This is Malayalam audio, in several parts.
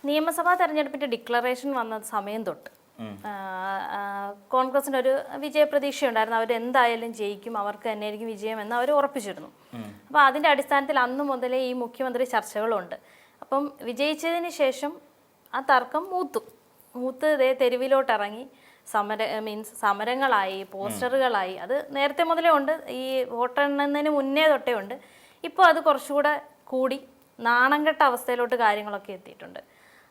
നിയമസഭാ തെരഞ്ഞെടുപ്പിന്റെ ഡിക്ലറേഷൻ വന്ന സമയം തൊട്ട് കോൺഗ്രസിന് ഒരു വിജയപ്രതീക്ഷയുണ്ടായിരുന്നു. അവരെന്തായാലും ജയിക്കും, അവർക്ക് തന്നെയായിരിക്കും വിജയം എന്ന് അവർ ഉറപ്പിച്ചിരുന്നു. അപ്പോൾ അതിൻ്റെ അടിസ്ഥാനത്തിൽ അന്ന് മുതലേ ഈ മുഖ്യമന്ത്രി ചർച്ചകളുണ്ട്. അപ്പം വിജയിച്ചതിന് ശേഷം ആ തർക്കം മൂത്ത് തെരുവിലോട്ടിറങ്ങി സമരങ്ങളായി, പോസ്റ്ററുകളായി. അത് നേരത്തെ മുതലേ ഉണ്ട്, ഈ വോട്ടെണ്ണുന്നതിന് മുന്നേ തൊട്ടേ ഉണ്ട്. ഇപ്പോൾ അത് കുറച്ചുകൂടെ കൂടി നാണംകെട്ട അവസ്ഥയിലോട്ട് കാര്യങ്ങളൊക്കെ എത്തിയിട്ടുണ്ട്.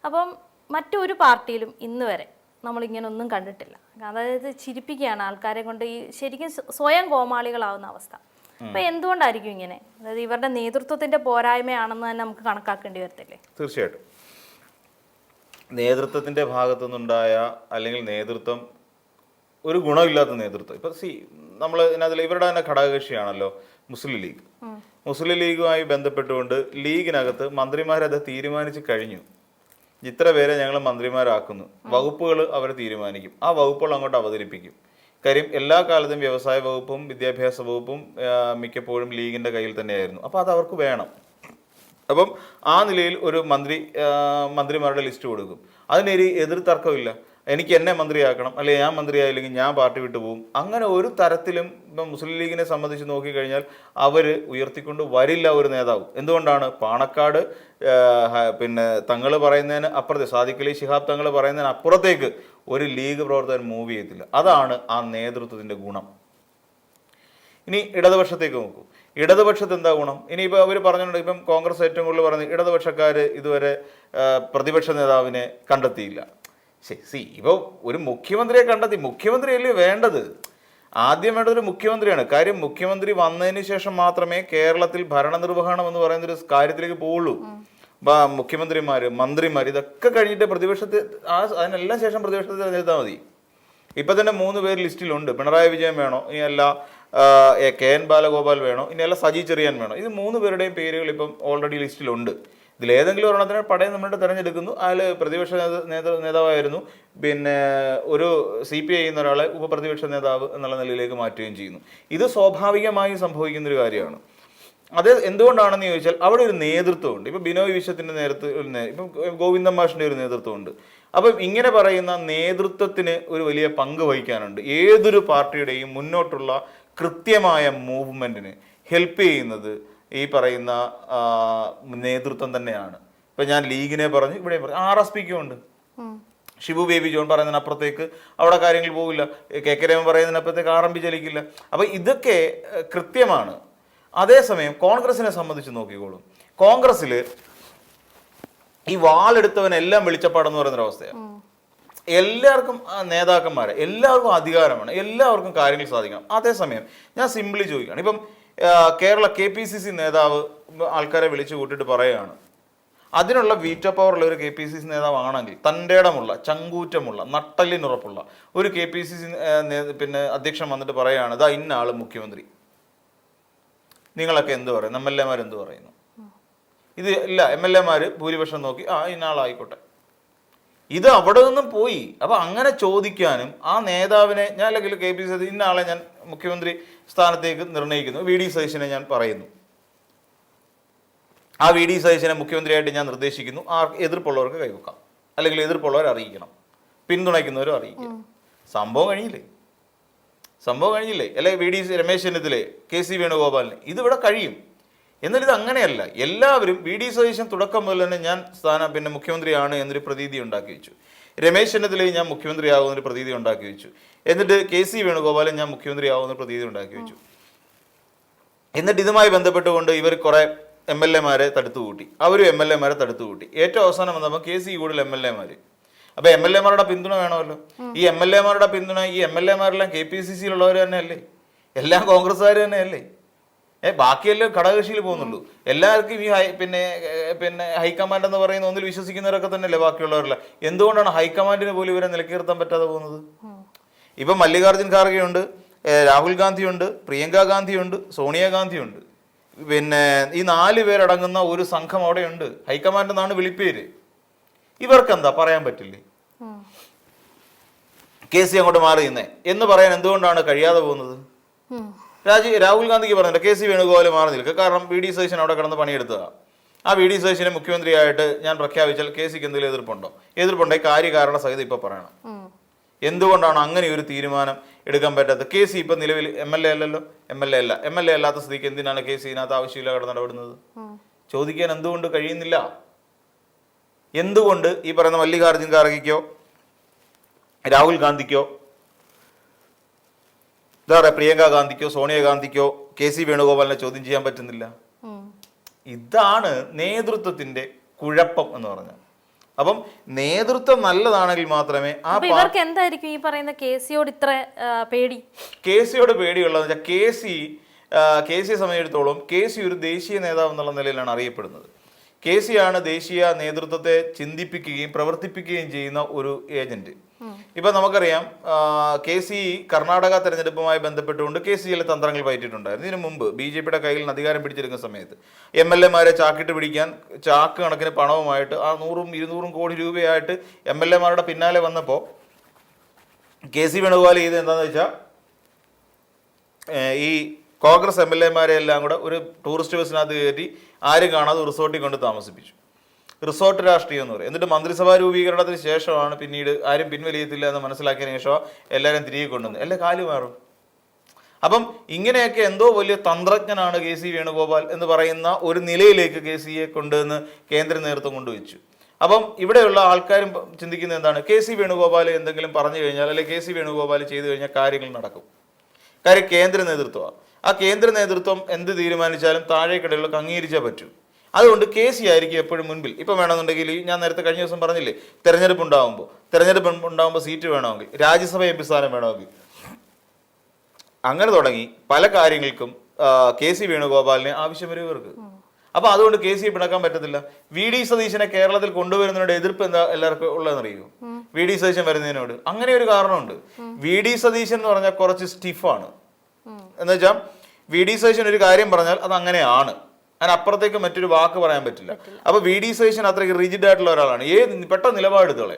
അപ്പം മറ്റൊരു പാർട്ടിയിലും ഇന്ന് വരെ നമ്മളിങ്ങനെ ഒന്നും കണ്ടിട്ടില്ല. അതായത് ചിരിപ്പിക്കുകയാണ് ആൾക്കാരെ കൊണ്ട്, ഈ ശരിക്കും സ്വയം കോമാളികളാവുന്ന അവസ്ഥ. അപ്പം എന്തുകൊണ്ടായിരിക്കും ഇങ്ങനെ? അതായത് ഇവരുടെ നേതൃത്വത്തിൻ്റെ പോരായ്മയാണെന്ന് തന്നെ നമുക്ക് കണക്കാക്കേണ്ടി വരത്തില്ലേ? തീർച്ചയായിട്ടും നേതൃത്വത്തിൻ്റെ ഭാഗത്തു നിന്നുണ്ടായ, അല്ലെങ്കിൽ നേതൃത്വം ഒരു ഗുണമില്ലാത്ത നേതൃത്വം. ഇപ്പം നമ്മൾ ഇതിനകത്ത് ഇവരുടെ തന്നെ ഘടകകക്ഷിയാണല്ലോ മുസ്ലിം ലീഗ്. മുസ്ലിം ലീഗുമായി ബന്ധപ്പെട്ടുകൊണ്ട് ലീഗിനകത്ത് മന്ത്രിമാരത് തീരുമാനിച്ച് കഴിഞ്ഞു. ഇത്ര പേരെ ഞങ്ങൾ മന്ത്രിമാരാക്കുന്നു, വകുപ്പുകൾ അവർ തീരുമാനിക്കും, ആ വകുപ്പുകൾ അങ്ങോട്ട് അവതരിപ്പിക്കും. കാര്യം എല്ലാ കാലത്തും വ്യവസായ വകുപ്പും വിദ്യാഭ്യാസ വകുപ്പും മിക്കപ്പോഴും ലീഗിൻ്റെ കയ്യിൽ തന്നെയായിരുന്നു. അപ്പോൾ അത് അവർക്ക് വേണം. അപ്പം ആ നിലയിൽ ഒരു മന്ത്രിമാരുടെ ലിസ്റ്റ് കൊടുക്കും. അതിനൊരു എതിർ തർക്കമില്ല. എനിക്ക് എന്നെ മന്ത്രിയാക്കണം, അല്ലെങ്കിൽ ഞാൻ മന്ത്രിയായില്ലെങ്കിൽ ഞാൻ പാർട്ടി വിട്ടു പോകും. അങ്ങനെ ഒരു തരത്തിലും ഇപ്പം മുസ്ലിം ലീഗിനെ സംബന്ധിച്ച് നോക്കിക്കഴിഞ്ഞാൽ അവർ ഉയർത്തിക്കൊണ്ട് വരില്ല ഒരു നേതാവ്. എന്തുകൊണ്ടാണ്? പാണക്കാട് തങ്ങൾ പറയുന്നതിന് അപ്പുറത്തെ, സാദിഖ് അലി ശിഹാബ് തങ്ങൾ പറയുന്നതിന് അപ്പുറത്തേക്ക് ഒരു ലീഗ് പ്രവർത്തകൻ മൂവ് ചെയ്യത്തില്ല. അതാണ് ആ നേതൃത്വത്തിൻ്റെ ഗുണം. ഇനി ഇടതുപക്ഷത്തേക്ക് നോക്കൂ. ഇടതുപക്ഷത്ത് എന്താ ഗുണം? ഇനിയിപ്പോൾ അവർ പറഞ്ഞിട്ടുണ്ട്, ഇപ്പം കോൺഗ്രസ് ഏറ്റവും കൂടുതൽ പറഞ്ഞ് ഇടതുപക്ഷക്കാർ ഇതുവരെ പ്രതിപക്ഷ നേതാവിനെ കണ്ടെത്തിയില്ല. ഇപ്പോൾ ഒരു മുഖ്യമന്ത്രിയെ കണ്ടെത്തി. മുഖ്യമന്ത്രിയല്ലേ വേണ്ടത്? ആദ്യം വേണ്ടത് ഒരു മുഖ്യമന്ത്രിയാണ്. കാര്യം മുഖ്യമന്ത്രി വന്നതിന് ശേഷം മാത്രമേ കേരളത്തിൽ ഭരണനിർവഹണം എന്ന് പറയുന്നൊരു കാര്യത്തിലേക്ക് പോവുള്ളൂ. മുഖ്യമന്ത്രിമാർ, മന്ത്രിമാർ, ഇതൊക്കെ കഴിഞ്ഞിട്ട് അതിനെല്ലാം ശേഷം പ്രതിപക്ഷത്തെ തിരഞ്ഞെടുത്താൽ മതി. ഇപ്പം തന്നെ 3 പേര് ലിസ്റ്റിലുണ്ട്. പിണറായി വിജയൻ വേണോ, ഇനിയല്ല KN ബാലഗോപാൽ വേണോ, ഇനിയല്ല സജി ചെറിയാൻ വേണോ. ഇത് 3 പേരുടെയും പേരുകൾ ഇപ്പം ഓൾറെഡി ലിസ്റ്റിലുണ്ട്. ഇതിലേതെങ്കിലും ഒരെണ്ണത്തിന് പടയം നമ്മളുടെ തിരഞ്ഞെടുക്കുന്നു. അതിൽ പ്രതിപക്ഷ നേതാവായിരുന്നു, ഒരു CPI എന്ന ഒരാളെ ഉപപ്രതിപക്ഷ നേതാവ് എന്നുള്ള നിലയിലേക്ക് മാറ്റുകയും ചെയ്യുന്നു. ഇത് സ്വാഭാവികമായും സംഭവിക്കുന്നൊരു കാര്യമാണ്. അത് എന്തുകൊണ്ടാണെന്ന് ചോദിച്ചാൽ അവിടെ ഒരു നേതൃത്വമുണ്ട്. ഇപ്പം ബിനോയ് വിശ്വത്തിൻ്റെ നേതൃത്വം, ഇപ്പം ഗോവിന്ദൻ മാഷിൻ്റെ ഒരു നേതൃത്വമുണ്ട്. അപ്പം ഇങ്ങനെ പറയുന്ന നേതൃത്വത്തിന് ഒരു വലിയ പങ്ക് വഹിക്കാനുണ്ട്. ഏതൊരു പാർട്ടിയുടെയും മുന്നോട്ടുള്ള കൃത്യമായ മൂവ്മെൻറ്റിന് ഹെൽപ്പ് ചെയ്യുന്നത് ഈ പറയുന്ന നേതൃത്വം തന്നെയാണ്. ഇപ്പം ഞാൻ ലീഗിനെ പറഞ്ഞു, ഇവിടെ പറഞ്ഞു, RSPക്കും ഉണ്ട്. ഷിബു ബേബി ജോൺ പറയുന്നതിനപ്പുറത്തേക്ക് അവിടെ കാര്യങ്ങൾ പോകില്ല. KK Raman പറയുന്നതിനപ്പുറത്തേക്ക് RMP ചലിക്കില്ല. അപ്പം ഇതൊക്കെ കൃത്യമാണ്. അതേസമയം കോൺഗ്രസിനെ സംബന്ധിച്ച് നോക്കിക്കോളും. കോൺഗ്രസ്സിൽ ഈ വാളെടുത്തവനെല്ലാം വെളിച്ചപ്പാടെന്ന് പറയുന്നൊരവസ്ഥയാണ്. എല്ലാവർക്കും നേതാക്കന്മാരെ, എല്ലാവർക്കും അധികാരമാണ്, എല്ലാവർക്കും കാര്യങ്ങൾ സാധിക്കണം. അതേസമയം ഞാൻ സിംപിളി ചോദിക്കുകയാണ്, ഇപ്പം കേരള KPCC നേതാവ് ആൾക്കാരെ വിളിച്ചു കൂട്ടിയിട്ട് പറയുകയാണ്, അതിനുള്ള വീറ്റോ പവറുള്ള ഒരു KPCC നേതാവാണെങ്കിൽ, തൻ്റെ ഇടമുള്ള, ചങ്കൂറ്റമുള്ള, നട്ടലിനുറപ്പുള്ള ഒരു KPCC അധ്യക്ഷൻ വന്നിട്ട് പറയുകയാണ്, ഇതാ ഇന്ന ആൾ മുഖ്യമന്ത്രി. നിങ്ങളൊക്കെ എന്ത് പറയും? MLA മാർ എന്ത് പറയുന്നു? ഇത് ഇല്ല, MLA മാർ ഭൂരിപക്ഷം നോക്കി ഇന്ന ആളായിക്കോട്ടെ. ഇത് അവിടെ നിന്നും പോയി. അപ്പം അങ്ങനെ ചോദിക്കാനും ആ നേതാവിനെ, ഞാൻ അല്ലെങ്കിൽ KPCC ഇന്ന ആളെ ഞാൻ മുഖ്യമന്ത്രി സ്ഥാനത്തേക്ക് നിർണ്ണയിക്കുന്നു, VD സതീശനെ ഞാൻ പറയുന്നു, ആ VD സതീശനെ മുഖ്യമന്ത്രിയായിട്ട് ഞാൻ നിർദ്ദേശിക്കുന്നു, എതിർപ്പുള്ളവർക്ക് കൈവക്കാം, അല്ലെങ്കിൽ എതിർപ്പുള്ളവർ അറിയിക്കണം, പിന്തുണയ്ക്കുന്നവരും അറിയിക്കണം. സംഭവം കഴിഞ്ഞില്ലേ? അല്ലെ VD രമേശ് ചെന്നിത്തലയെ, KC വേണുഗോപാലിനെ, ഇതിവിടെ കഴിയും. എന്നാൽ ഇത് അങ്ങനെയല്ല. എല്ലാവരും VD സതീശൻ തുടക്കം മുതൽ തന്നെ ഞാൻ മുഖ്യമന്ത്രിയാണ് എന്നൊരു പ്രതീതി ഉണ്ടാക്കി വെച്ചു. രമേശ് ചെന്നിത്തലയും ഞാൻ മുഖ്യമന്ത്രിയാകുന്നൊരു പ്രതീതി ഉണ്ടാക്കി വെച്ചു. എന്നിട്ട് KC വേണുഗോപാലും ഞാൻ മുഖ്യമന്ത്രിയാകുന്ന പ്രതീതി ഉണ്ടാക്കി വെച്ചു. എന്നിട്ട് ഇതുമായി ബന്ധപ്പെട്ടുകൊണ്ട് ഇവർ കുറെ MLA മാരെ തടുത്തുകൂട്ടി, അവരും MLA മാരെ തടുത്തുകൂട്ടി. ഏറ്റവും അവസാനം വന്നപ്പോൾ KC കൂടുതൽ MLA മാര്. അപ്പൊ MLA മാരുടെ പിന്തുണ വേണമല്ലോ. ഈ MLA മാരുടെ പിന്തുണ, ഈ MLA മാരെല്ലാം KPCCയിലുള്ളവർ തന്നെയല്ലേ? എല്ലാം കോൺഗ്രസ്സുകാർ തന്നെയല്ലേ? ബാക്കിയെല്ലാം ഘടകകക്ഷിയിൽ പോകുന്നുള്ളൂ. എല്ലാവർക്കും ഈ ഹൈക്കമാൻഡ് എന്ന് പറയുന്ന ഒന്നിൽ വിശ്വസിക്കുന്നവരൊക്കെ തന്നെയല്ലേ ബാക്കിയുള്ളവരല്ല. എന്തുകൊണ്ടാണ് ഹൈക്കമാൻഡിന് പോലും ഇവരെ നിലനിർത്താൻ പറ്റാതെ പോകുന്നത്? ഇപ്പം മല്ലികാർജ്ജുൻ ഖാർഗെയുണ്ട്, രാഹുൽ ഗാന്ധിയുണ്ട്, പ്രിയങ്ക ഗാന്ധിയുണ്ട്, സോണിയാഗാന്ധിയുണ്ട്. ഈ 4 പേരടങ്ങുന്ന ഒരു സംഘം അവിടെയുണ്ട്. ഹൈക്കമാൻഡ് എന്നാണ് വിളിപ്പേര്. ഇവർക്കെന്താ പറയാൻ പറ്റില്ലേ? KC അങ്ങോട്ട് മാറി നിന്നേ എന്ന് പറയാൻ എന്തുകൊണ്ടാണ് കഴിയാതെ പോകുന്നത്? രാഹുൽ ഗാന്ധിക്ക് പറഞ്ഞില്ല KC വേണുഗോപാൽ മാറി നിൽക്കുക, കാരണം VD സതീശൻ അവിടെ കിടന്ന് പണിയെടുത്തതാണ്. ആ വി ഡി സതീശനെ മുഖ്യമന്ത്രിയായിട്ട് ഞാൻ പ്രഖ്യാപിച്ചാൽ കെ സിക്ക് എന്തെങ്കിലും എതിർപ്പുണ്ടെങ്കിൽ കാര്യകാരണ സഹിതം ഇപ്പൊ പറയണം. എന്തുകൊണ്ടാണ് അങ്ങനെ ഒരു തീരുമാനം എടുക്കാൻ പറ്റാത്തത്? കെ സി ഇപ്പൊ നിലവിൽ എം എൽ എ അല്ലല്ലോ, എം എൽ എ അല്ലാത്ത സ്ഥിതിക്ക് എന്തിനാണ് കെ സി ഇതിനകത്ത് ആവശ്യമില്ല കടന്നിടപെടുന്നത്? ചോദിക്കാൻ എന്തുകൊണ്ട് കഴിയുന്നില്ല? എന്തുകൊണ്ട് ഈ പറയുന്ന മല്ലികാർജുൻ ഖാർഗെക്കോ രാഹുൽ ഗാന്ധിക്കോ എന്താ പറയുക പ്രിയങ്ക ഗാന്ധിക്കോ സോണിയാഗാന്ധിക്കോ കെ സി വേണുഗോപാലിനെ ചോദ്യം ചെയ്യാൻ പറ്റുന്നില്ല? ഇതാണ് നേതൃത്വത്തിന്റെ കുഴപ്പം എന്ന് പറഞ്ഞാൽ. അപ്പം നേതൃത്വം നല്ലതാണെങ്കിൽ മാത്രമേ ഇവർക്ക് എന്തായിരിക്കും ഈ പറയുന്ന കെ സിയോട് ഇത്ര പേടി? കെ സിയോട് പേടിയുള്ളതെന്ന് വെച്ചാൽ കെ സിയെ സംബന്ധിച്ചിടത്തോളം കെ സി ഒരു ദേശീയ നേതാവ് എന്നുള്ള നിലയിലാണ് അറിയപ്പെടുന്നത്. കെ സി ആണ് ദേശീയ നേതൃത്വത്തെ ചിന്തിപ്പിക്കുകയും പ്രവർത്തിപ്പിക്കുകയും ചെയ്യുന്ന ഒരു ഏജന്റ്. ഇപ്പൊ നമുക്കറിയാം കെ സി കർണാടക തെരഞ്ഞെടുപ്പുമായി ബന്ധപ്പെട്ടുകൊണ്ട് കെ സി ചില തന്ത്രങ്ങൾ പയറ്റിയിട്ടുണ്ടായിരുന്നു. ഇതിനു മുമ്പ് BJP-യുടെ കയ്യിൽ നിന്ന് അധികാരം പിടിച്ചെടുക്കുന്ന സമയത്ത് MLA-മാരെ ചാക്കിട്ട് പിടിക്കാൻ ചാക്ക് കണക്കിന് പണവുമായിട്ട് 100-200 കോടി രൂപയായിട്ട് MLA-മാരുടെ പിന്നാലെ വന്നപ്പോൾ കെ സി വേണുഗോപാൽ ചെയ്ത് എന്താണെന്ന് വെച്ചാൽ ഈ കോൺഗ്രസ് MLA-മാരെ എല്ലാം കൂടെ ഒരു ടൂറിസ്റ്റ് ബസ്സിനകത്ത് കയറ്റി ആരും കാണാതെ റിസോർട്ടിൽ കൊണ്ട് താമസിപ്പിച്ചു. റിസോർട്ട് രാഷ്ട്രീയം എന്ന് പറയും. എന്നിട്ട് മന്ത്രിസഭാ രൂപീകരണത്തിന് ശേഷമാണ് പിന്നീട് ആരും പിൻവലിയത്തില്ല എന്ന് മനസ്സിലാക്കിയതിനു ശേഷം എല്ലാവരും തിരികെ കൊണ്ടുവന്ന് എല്ലാ കാലു മാറും. അപ്പം ഇങ്ങനെയൊക്കെ എന്തോ വലിയ തന്ത്രജ്ഞനാണ് കെ സി വേണുഗോപാൽ എന്ന് പറയുന്ന ഒരു നിലയിലേക്ക് കെ സിയെ കൊണ്ടുവന്ന് കേന്ദ്ര നേതൃത്വം കൊണ്ടുവച്ചു. അപ്പം ഇവിടെയുള്ള ആൾക്കാരും ചിന്തിക്കുന്നത് എന്താണ്? കെ സി വേണുഗോപാൽ എന്തെങ്കിലും പറഞ്ഞു കഴിഞ്ഞാൽ അല്ലെങ്കിൽ കെ സി വേണുഗോപാൽ ചെയ്തു കഴിഞ്ഞാൽ കാര്യങ്ങൾ നടക്കും. കാര്യം കേന്ദ്ര നേതൃത്വമാണ്. ആ കേന്ദ്ര നേതൃത്വം എന്ത് തീരുമാനിച്ചാലും താഴേക്കിടയിലൊക്കെ അംഗീകരിച്ചേ പറ്റൂ. അതുകൊണ്ട് കെ സി ആയിരിക്കും എപ്പോഴും മുൻപിൽ. ഇപ്പം വേണമെന്നുണ്ടെങ്കിൽ ഞാൻ നേരത്തെ കഴിഞ്ഞ ദിവസം പറഞ്ഞില്ലേ, തെരഞ്ഞെടുപ്പ് ഉണ്ടാകുമ്പോൾ സീറ്റ് വേണമെങ്കിൽ, രാജ്യസഭ MP സ്ഥാനം വേണമെങ്കിൽ, അങ്ങനെ തുടങ്ങി പല കാര്യങ്ങൾക്കും കെ സി വേണുഗോപാലിനെ ആവശ്യം വരും ഇവർക്ക്. അപ്പൊ അതുകൊണ്ട് കെ സിയെ പിണക്കാൻ പറ്റത്തില്ല. വി ഡി സതീശനെ കേരളത്തിൽ കൊണ്ടുവരുന്നതിനോട് എതിർപ്പ് എന്താ എല്ലാവർക്കും ഉള്ളതെന്നറിയോ? വി ഡി സതീശൻ വരുന്നതിനോട് അങ്ങനെ ഒരു കാരണമുണ്ട്. വി ഡി സതീശൻ എന്ന് പറഞ്ഞാൽ കുറച്ച് സ്റ്റിഫാണ്. എന്ന് വെച്ചാൽ വി ഡി സതീശൻ ഒരു കാര്യം പറഞ്ഞാൽ അത് അങ്ങനെയാണ്, അതിനപ്പുറത്തേക്ക് മറ്റൊരു വാക്ക് പറയാൻ പറ്റില്ല. അപ്പൊ വി ഡി സതീശൻ അത്രയ്ക്ക് റിജിഡ് ആയിട്ടുള്ള ഒരാളാണ്. പെട്ടെന്ന് നിലപാടെടുത്തോളെ.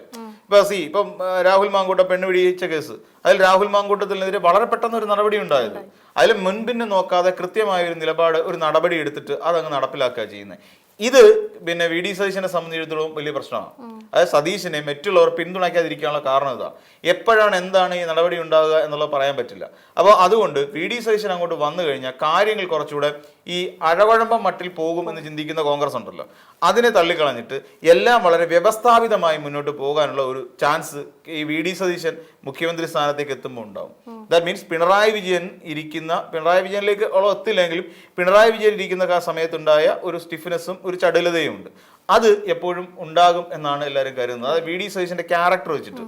ഇപ്പം രാഹുൽ മാങ്കൂട്ടം പെണ്ണ് പിടിച്ച കേസ്, അതിൽ രാഹുൽ മാങ്കൂട്ടത്തിനെതിരെ വളരെ പെട്ടെന്ന് ഒരു നടപടി ഉണ്ടായത്. അതിൽ മുൻപിന്നെ നോക്കാതെ കൃത്യമായ ഒരു നിലപാട്, ഒരു നടപടി എടുത്തിട്ട് അതങ്ങ് നടപ്പിലാക്കുക ചെയ്യുന്നത്. ഇത് പിന്നെ വി ഡി സതീശനെ സംബന്ധിച്ചിടത്തോളം വലിയ പ്രശ്നമാണ്. അതായത് സതീശനെ മറ്റുള്ളവർ പിന്തുണയ്ക്കാതിരിക്കാനുള്ള കാരണം ഇതാ. എപ്പോഴാണ് എന്താണ് ഈ നടപടി ഉണ്ടാകുക എന്നുള്ളത് പറയാൻ പറ്റില്ല. അപ്പോൾ അതുകൊണ്ട് വി ഡി സതീശൻ അങ്ങോട്ട് വന്നു കഴിഞ്ഞാൽ കാര്യങ്ങൾ കുറച്ചുകൂടെ ഈ അഴവഴമ്പം മട്ടിൽ പോകും എന്ന് ചിന്തിക്കുന്ന കോൺഗ്രസ് ഉണ്ടല്ലോ, അതിനെ തള്ളിക്കളഞ്ഞിട്ട് എല്ലാം വളരെ വ്യവസ്ഥാപിതമായി മുന്നോട്ട് പോകാനുള്ള ഒരു ചാൻസ് ഈ വി ഡി സതീശൻ മുഖ്യമന്ത്രി സ്ഥാനത്തേക്ക് എത്തുമ്പോൾ ഉണ്ടാവും. ദാറ്റ് മീൻസ് പിണറായി വിജയനിലേക്ക് എത്തില്ലെങ്കിലും പിണറായി വിജയൻ ഇരിക്കുന്ന സമയത്തുണ്ടായ ഒരു സ്റ്റിഫ്നെസ്സും ഒരു ചടുലതയും ഉണ്ട്. അത് എപ്പോഴും ഉണ്ടാകും എന്നാണ് എല്ലാവരും കരുതുന്നത്. അത് വി ഡി സതീശന്റെ ക്യാരക്ടർ വെച്ചിട്ട്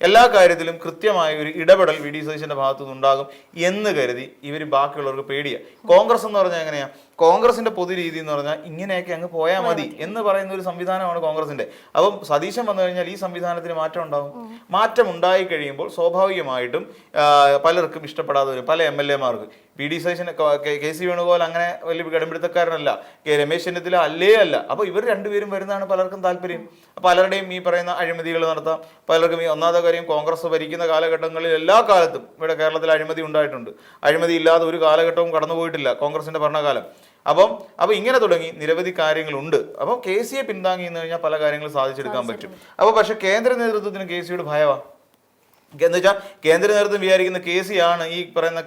എല്ലാ കാര്യത്തിലും കൃത്യമായ ഒരു ഇടപെടൽ വി ഡി സതീശന്റെ ഭാഗത്തു നിന്നുണ്ടാകും എന്ന് കരുതി ഇവർ ബാക്കിയുള്ളവർക്ക് പേടിയാ. കോൺഗ്രസ് എന്ന് പറഞ്ഞാൽ എങ്ങനെയാ? കോൺഗ്രസിന്റെ പൊതു രീതി എന്ന് പറഞ്ഞാൽ ഇങ്ങനെയൊക്കെ അങ്ങ് പോയാൽ മതി എന്ന് പറയുന്ന ഒരു സംവിധാനമാണ് കോൺഗ്രസിന്റെ. അപ്പം സതീശൻ വന്നു കഴിഞ്ഞാൽ ഈ സംവിധാനത്തിന് മാറ്റം ഉണ്ടാകും. മാറ്റം ഉണ്ടായി കഴിയുമ്പോൾ സ്വാഭാവികമായിട്ടും പലർക്കും ഇഷ്ടപ്പെടാതെ വരും. പല MLA-മാർക്ക് V D Satheesan K C Venugopal അങ്ങനെ വലിയ കടുംപിടുത്തക്കാരനല്ല, രമേശ് ചെന്നിത്തല അല്ല. അപ്പൊ ഇവർ രണ്ടുപേരും വരുന്നതാണ് പലർക്കും താല്പര്യം. പലരുടെയും ഈ പറയുന്ന അഴിമതികൾ നടത്താം. പലർക്കും ഈ ഒന്നാമത്തെ കാര്യം കോൺഗ്രസ് ഭരിക്കുന്ന കാലഘട്ടങ്ങളിൽ എല്ലാ കാലത്തും ഇവിടെ കേരളത്തിൽ അഴിമതി ഉണ്ടായിട്ടുണ്ട്. അഴിമതി ഇല്ലാതെ ഒരു കാലഘട്ടവും കടന്നുപോയിട്ടില്ല കോൺഗ്രസിന്റെ ഭരണകാലം. അപ്പം ഇങ്ങനെ തുടങ്ങി നിരവധി കാര്യങ്ങളുണ്ട്. അപ്പം കെ സിയെ പിന്താങ്ങി നിന്ന് കഴിഞ്ഞാൽ പല കാര്യങ്ങളും സാധിച്ചെടുക്കാൻ പറ്റും. അപ്പോൾ പക്ഷെ കേന്ദ്ര നേതൃത്വത്തിന് കെ സിയോട് ഭയവാ. എന്ന് വെച്ചാൽ കേന്ദ്ര നേതൃത്വം വിചാരിക്കുന്ന കെ സി ആണ് ഈ പറയുന്ന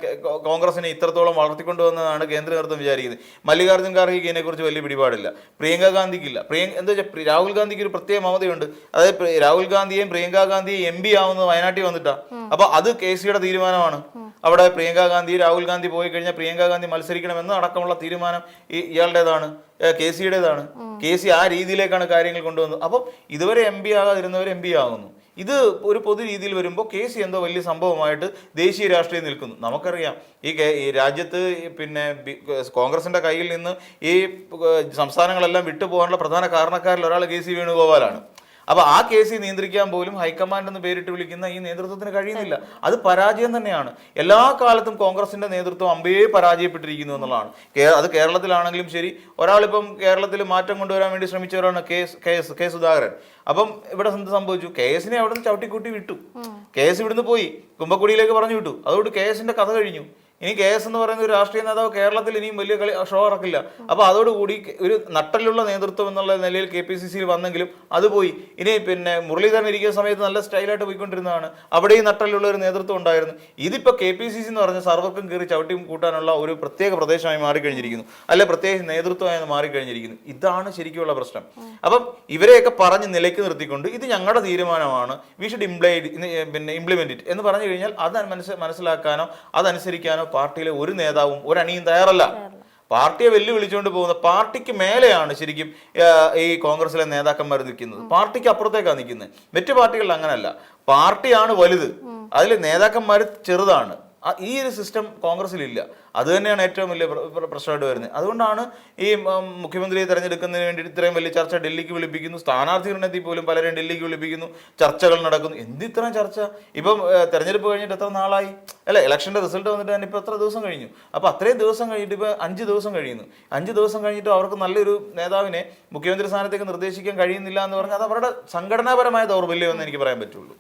കോൺഗ്രസിനെ ഇത്രത്തോളം വളർത്തിക്കൊണ്ടുവന്നതാണ് കേന്ദ്ര നേതൃത്വം വിചാരിക്കുന്നത്. മല്ലികാർജുൻ ഖാർഗെക്ക് ഇതിനെക്കുറിച്ച് വലിയ പിടിപാടില്ല. പ്രിയങ്ക ഗാന്ധിക്കില്ല. എന്താ വെച്ചാൽ രാഹുൽ ഗാന്ധിക്ക് ഒരു പ്രത്യേക മമതയുണ്ട്. അതായത് രാഹുൽ ഗാന്ധിയെയും പ്രിയങ്ക ഗാന്ധിയെയും MP ആവുന്നത് വയനാട്ടിൽ വന്നിട്ടാ. അപ്പൊ അത് കെ സിയുടെ തീരുമാനമാണ്. അവിടെ പ്രിയങ്ക ഗാന്ധി രാഹുൽ ഗാന്ധി പോയി കഴിഞ്ഞാൽ പ്രിയങ്ക ഗാന്ധി മത്സരിക്കണമെന്ന് അടക്കമുള്ള തീരുമാനം ഇയാളുടേതാണ്, കെ സിയുടേതാണ്. കെ സി ആ രീതിയിലേക്കാണ് കാര്യങ്ങൾ കൊണ്ടുവന്നത്. അപ്പം ഇതുവരെ MP ആകാതിരുന്നവർ MP ആകുന്നു. ഇത് ഒരു പൊതു രീതിയിൽ വരുമ്പോൾ കെ സി എന്തോ വലിയ സംഭവമായിട്ട് ദേശീയ രാഷ്ട്രീയം നിൽക്കുന്നു. നമുക്കറിയാം ഈ രാജ്യത്ത് പിന്നെ കോൺഗ്രസിന്റെ കയ്യിൽ നിന്ന് ഈ സംസ്ഥാനങ്ങളെല്ലാം വിട്ടുപോകാനുള്ള പ്രധാന കാരണക്കാരിൽ ഒരാൾ കെ സി വേണുഗോപാലാണ്. അപ്പൊ ആ കേസ് നിയന്ത്രിക്കാൻ പോലും ഹൈക്കമാൻഡ് എന്ന് പേരിട്ട് വിളിക്കുന്ന ഈ നേതൃത്വത്തിന് കഴിയുന്നില്ല. അത് പരാജയം തന്നെയാണ്. എല്ലാ കാലത്തും കോൺഗ്രസിന്റെ നേതൃത്വം അമ്പേ പരാജയപ്പെട്ടിരിക്കുന്നു എന്നുള്ളതാണ്. അത് കേരളത്തിലാണെങ്കിലും ശരി. ഒരാളിപ്പം കേരളത്തിൽ മാറ്റം കൊണ്ടുവരാൻ വേണ്ടി ശ്രമിച്ചവരാണ് കെ സുധാകരൻ. അപ്പം ഇവിടെ എന്ത് സംഭവിച്ചു? KS-നെ അവിടെ നിന്ന് ചവിട്ടിക്കൂട്ടി വിട്ടു. KS ഇവിടുന്ന് പോയി കുമ്പക്കുടിയിലേക്ക് പറഞ്ഞു വിട്ടു. അതുകൊണ്ട് KS-ന്റെ കഥ കഴിഞ്ഞു. ഇനി KS എന്ന് പറയുന്ന ഒരു രാഷ്ട്രീയ നേതാവ് കേരളത്തിൽ ഇനിയും വലിയ ഷോ ഇറക്കില്ല. അപ്പൊ അതോടുകൂടി ഒരു നട്ടലുള്ള നേതൃത്വം എന്നുള്ള നിലയിൽ KPCC വന്നെങ്കിലും അത് പോയി. ഇനി പിന്നെ മുരളീധരൻ ഇരിക്കുന്ന സമയത്ത് നല്ല സ്റ്റൈലായിട്ട് പോയിക്കൊണ്ടിരുന്നതാണ്, അവിടെയും നട്ടലുള്ള ഒരു നേതൃത്വം ഉണ്ടായിരുന്നു. ഇതിപ്പോ KPCC എന്ന് പറഞ്ഞ സർവർക്കും കയറി ചവിട്ടിയും കൂട്ടാനുള്ള ഒരു പ്രത്യേക പ്രദേശമായി മാറിക്കഴിഞ്ഞിരിക്കുന്നു, അല്ലെ പ്രത്യേക നേതൃത്വമായി മാറിക്കഴിഞ്ഞിരിക്കുന്നു. ഇതാണ് ശരിക്കുള്ള പ്രശ്നം. അപ്പം ഇവരെയൊക്കെ പറഞ്ഞ് നിലയ്ക്ക് നിർത്തിക്കൊണ്ട് ഇത് ഞങ്ങളുടെ തീരുമാനമാണ്, വി ഷുഡ് ഇംപ്ലിമെന്റ് ഇറ്റ് എന്ന് പറഞ്ഞു കഴിഞ്ഞാൽ അത് മനസ്സിലാക്കാനോ അതനുസരിക്കാനോ പാർട്ടിയിലെ ഒരു നേതാവും ഒരണിയും തയ്യാറല്ല. പാർട്ടിയെ വെല്ലുവിളിച്ചുകൊണ്ട് പോകുന്ന, പാർട്ടിക്ക് മേലെയാണ് ശരിക്കും ഈ കോൺഗ്രസിലെ നേതാക്കന്മാർ നിൽക്കുന്നത്, പാർട്ടിക്ക് അപ്പുറത്തേക്കാണ് നിൽക്കുന്നത്. മറ്റു പാർട്ടികളിൽ അങ്ങനല്ല, പാർട്ടിയാണ് വലുത്, അതിൽ നേതാക്കന്മാർ ചെറുതാണ്. ഈ ഒരു സിസ്റ്റം കോൺഗ്രസിലില്ല. അത് തന്നെയാണ് ഏറ്റവും വലിയ പ്രശ്നമായിട്ട് വരുന്നത്. അതുകൊണ്ടാണ് ഈ മുഖ്യമന്ത്രിയെ തെരഞ്ഞെടുക്കുന്നതിന് വേണ്ടി ഇത്രയും വലിയ ചർച്ച ഡൽഹിക്ക് വിളിപ്പിക്കുന്നു, സ്ഥാനാർത്ഥി നിർണയത്തിൽ പോലും പലരും ഡൽഹിക്ക് വിളിപ്പിക്കുന്നു, ചർച്ചകൾ നടക്കുന്നു. ഇത്രയും ചർച്ച? ഇപ്പം തെരഞ്ഞെടുപ്പ് കഴിഞ്ഞിട്ട് എത്ര നാളായി അല്ലെ? ഇലക്ഷന്റെ റിസൾട്ട് വന്നിട്ട് തന്നെ ഇപ്പൊ എത്ര ദിവസം കഴിഞ്ഞു? അപ്പൊ അത്രയും ദിവസം കഴിഞ്ഞിട്ട് ഇപ്പൊ 5 ദിവസം കഴിയുന്നു. 5 ദിവസം കഴിഞ്ഞിട്ട് അവർക്ക് നല്ലൊരു നേതാവിനെ മുഖ്യമന്ത്രി സ്ഥാനത്തേക്ക് നിർദ്ദേശിക്കാൻ കഴിയുന്നില്ല എന്ന് പറഞ്ഞാൽ അത് അവരുടെ സംഘടനാപരമായ ദൗർബല്യം എന്ന് എനിക്ക് പറയാൻ പറ്റുള്ളൂ.